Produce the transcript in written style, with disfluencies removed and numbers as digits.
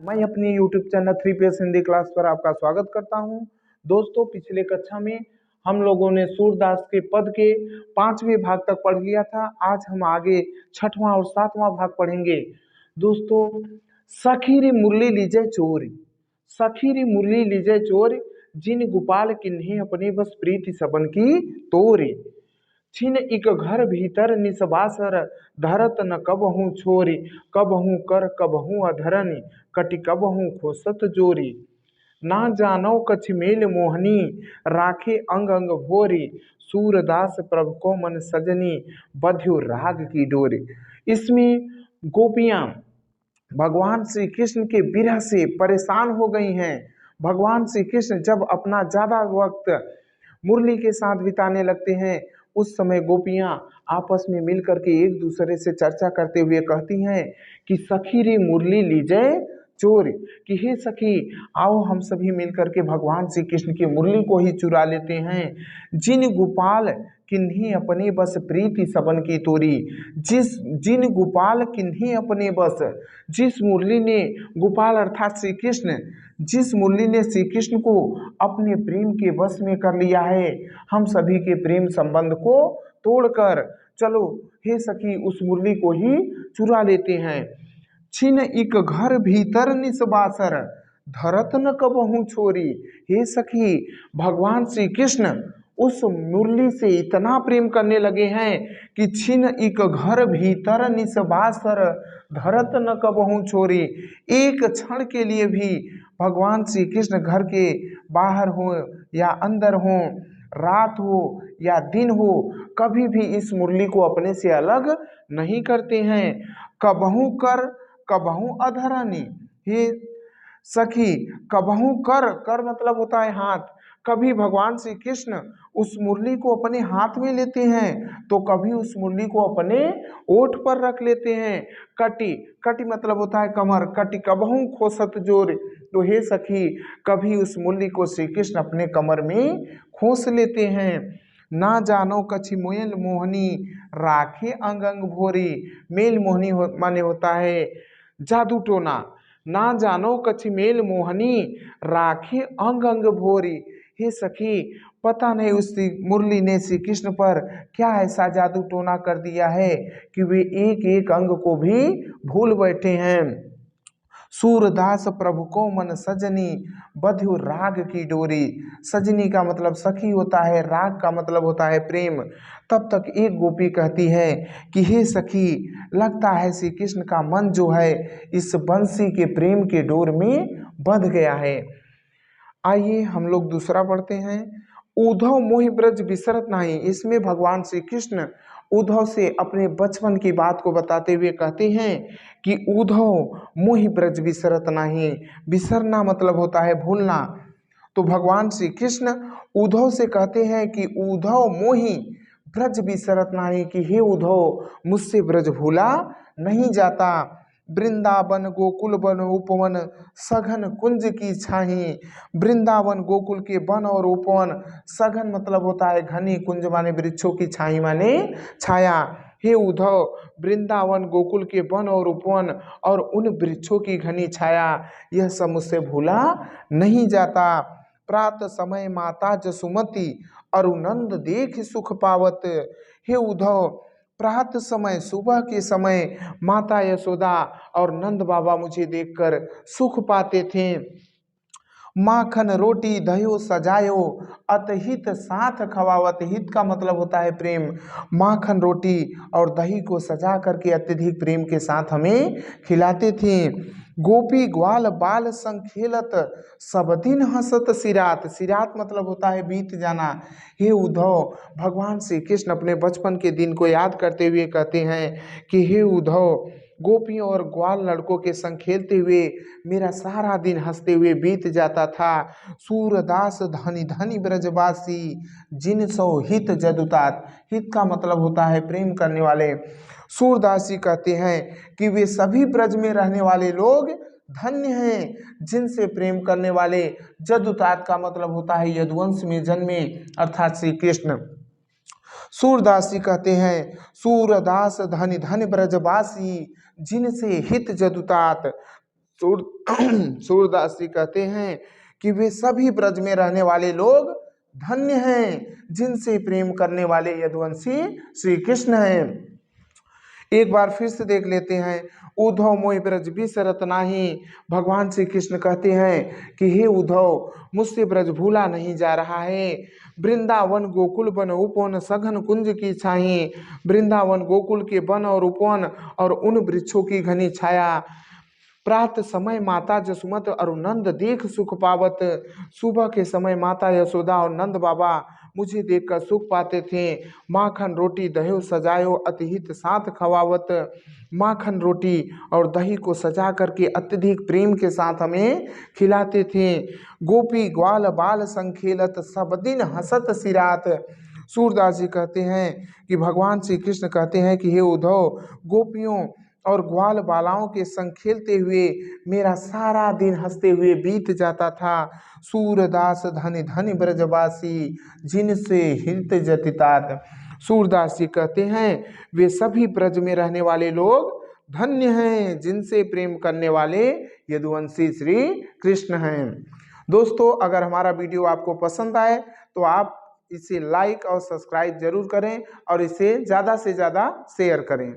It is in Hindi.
मैं अपनी YouTube channel 3PS Hindi class पर आपका स्वागत करता हूं। दोस्तों, पिछले कक्षा में हम लोगों ने सूरदास के पद के 5वें भाग तक पढ़ लिया था। आज हम आगे 6वां और 7वां भाग पढ़ेंगे। दोस्तों, सखी रे मुरली लीजय चोरी, सखी रे मुरली लीजय चोरी, जिन गोपाल किन्हीं अपने बस प्रीति सबन की तोरी। छिन इक घर भीतर निसबासर, धरत न कबहू छोरी, कबहू कर कबहू अधरनी, कटि कबहू खोसत जोरी। ना जानो कछ मेल मोहनी, राखे अंग अंग भोरी, सूरदास प्रभु को मन सजनी, बध्यो राग की डोरी। इसमें गोपियां भगवान श्री कृष्ण के विरह से परेशान हो गई हैं। भगवान श्री कृष्ण जब अपना ज्यादा वक्त मुरली के साथ बिताने लगते हैं, उस समय गोपियां आपस में मिलकर के एक दूसरे से चर्चा करते हुए कहती हैं कि सखी रे मुरली लीजय चोर, कि हे सखी, आओ हम सभी मिलकर के भगवान श्री कृष्ण की मुरली को ही चुरा लेते हैं। जिन गोपाल किन्हीं अपने बस प्रीति सबन की तोरी, जिन गोपाल किन्हीं अपने बस, जिस मुरली ने, गोपाल अर्थात श्री कृष्ण, जिस मुरली ने श्री कृष्ण को अपने प्रेम के वश में कर लिया है, हम सभी के प्रेम संबंध को तोड़कर चलो हे सखी उस मुरली को ही चुरा लेते हैं। छिन इक घर भीतर निसबासर, धरत न कबहू छोरी। हे सखी, भगवान श्री कृष्ण उस मुरली से इतना प्रेम करने लगे हैं कि छिन इक घर भीतर निसबासर, धरत न कबहू छोरी। एक क्षण के लिए भी भगवान श्री कृष्ण घर के बाहर हो या अंदर हो, रात हो या दिन हो, कभी भी इस मुरली को अपने से अलग नहीं करते हैं। कबहू कर कबहू अधरानी, हे सखी, कबहू कर, कर मतलब होता है हाथ। कभी भगवान श्री कृष्ण उस मुरली को अपने हाथ में लेते हैं तो कभी उस मुरली को अपने ओठ पर रख लेते हैं। कटी, कटी मतलब होता है कमर, कटी कबहू खोसत जोर, तो हे सखी, कभी उस मुरली को श्री कृष्ण अपने कमर में खोस लेते हैं। ना जानो कछि मेल मोहनी, राखे अंग अंग भोरी। मेल मोहनी माने होता है जादू टोना। ना जानो कछि मेल मोहनी, राखे अंग अंग भोरी। हे सखी, पता नहीं उस मुरली ने श्री कृष्ण पर क्या ऐसा जादू टोना कर दिया है कि वे एक एक अंग को भी भूल बैठे हैं। सूरदास प्रभु को मन सजनी, बध्यो राग की डोरी। सजनी का मतलब सखी होता है, राग का मतलब होता है प्रेम। तब तक एक गोपी कहती है कि हे सखी, लगता है श्री कृष्ण का मन जो है इस बंसी के प्रेम के डोर में बंध गया है। आइए हम लोग दूसरा पढ़ते हैं। उद्धव मोहि ब्रज बिसरत नहीं। इसमें भगवान श्री कृष्ण उद्धव से अपने बचपन की बात को बताते हुए कहते हैं कि उद्धव मोहि ब्रज बिसरत नहीं। बिसरना मतलब होता है भूलना। तो भगवान श्री कृष्ण उद्धव से कहते हैं कि उद्धव मोहि ब्रज बिसरत नहीं, कि हे उद्धव, मुझसे ब्रज भूला नहीं जाता। वृंदावन गोकुल वन उपवन, सघन कुंज की छाही। वृंदावन गोकुल के वन और उपवन, सघन मतलब होता है घनी, कुंज माने वृक्षों की छाई माने छाया। हे उद्धव, वृंदावन गोकुल के वन और उपवन और उन वृक्षों की घनी छाया, यह सब मुझसे भूला नहीं जाता। प्रातः समय माता जसुमती, अरुनंद देख सुख पावत। हे उद्धव, प्रातः समय, सुबह के समय माता यशोदा और नंद बाबा मुझे देखकर सुख पाते थे। माखन रोटी दह्यो सजायो, अतहित साथ खवावत। हित का मतलब होता है प्रेम। माखन रोटी और दही को सजा करके अत्यधिक प्रेम के साथ हमें खिलाते थे। गोपी ग्वाल बाल संग खेलत, सब दिन हंसत सिरात। सिरात मतलब होता है बीत जाना। हे उद्धव, भगवान श्री कृष्ण अपने बचपन के दिन को याद करते हुए कहते हैं कि हे उद्धव, गोपियों और ग्वाल लड़कों के संग खेलते हुए मेरा सारा दिन हंसते हुए बीत जाता था। सूरदास धनी धनी ब्रजवासी, जिन सो हित जदुतात। हित का मतलब होता है प्रेम करने वाले। सूरदास जी कहते हैं कि वे सभी ब्रज में रहने वाले लोग धन्य हैं जिनसे प्रेम करने वाले। जदुतात का मतलब होता है यदुवंश में जन्मे अर्थात श्री कृष्ण। सूरदास जी कहते हैं, सूरदास धनि धनि ब्रजवासी, जिनसे हित जदुतात। सूर सूरदास जी कहते हैं कि वे सभी ब्रज में रहने वाले लोग धन्य हैं जिनसे प्रेम करने वाले यदुवंशी श्री कृष्ण हैं। एक बार फिर से देख लेते हैं। उद्धव मोहि ब्रज बिसरत नाही। भगवान श्री कृष्ण कहते हैं कि हे उद्धव, मुझसे ब्रज भूला नहीं जा रहा है। वृंदावन गोकुल वन उपवन सघन कुंज की छाई। वृंदावन गोकुल के वन और उपवन और उन वृक्षों की घनी छाया। प्रातः समय माता जसुमत और नंद देख सुख पावत। सुबह के समय माता यशोदा और नंद बाबा मुझे देखकर सुख पाते थे। माखन रोटी दही सजायो अतिहित साथ खवावत। माखन रोटी और दही को सजा करके अत्यधिक प्रेम के साथ हमें खिलाते थे। गोपी ग्वाल बाल संखेलत सब दिन हसत सिरात। सूरदास जी कहते हैं कि भगवान श्री कृष्ण कहते हैं कि हे उद्धव, गोपियों और ग्वाल बालाओं के संग खेलते हुए मेरा सारा दिन हंसते हुए बीत जाता था। सूरदास धनि धनि ब्रजवासी जिनसे हित जतितात। सूरदास जी कहते हैं वे सभी ब्रज में रहने वाले लोग धन्य हैं जिनसे प्रेम करने वाले यदुवंशी श्री कृष्ण हैं। दोस्तों, अगर हमारा वीडियो आपको पसंद आए तो आप इसे लाइक और सब्सक्राइब जरूर करें और इसे ज़्यादा से ज़्यादा शेयर करें।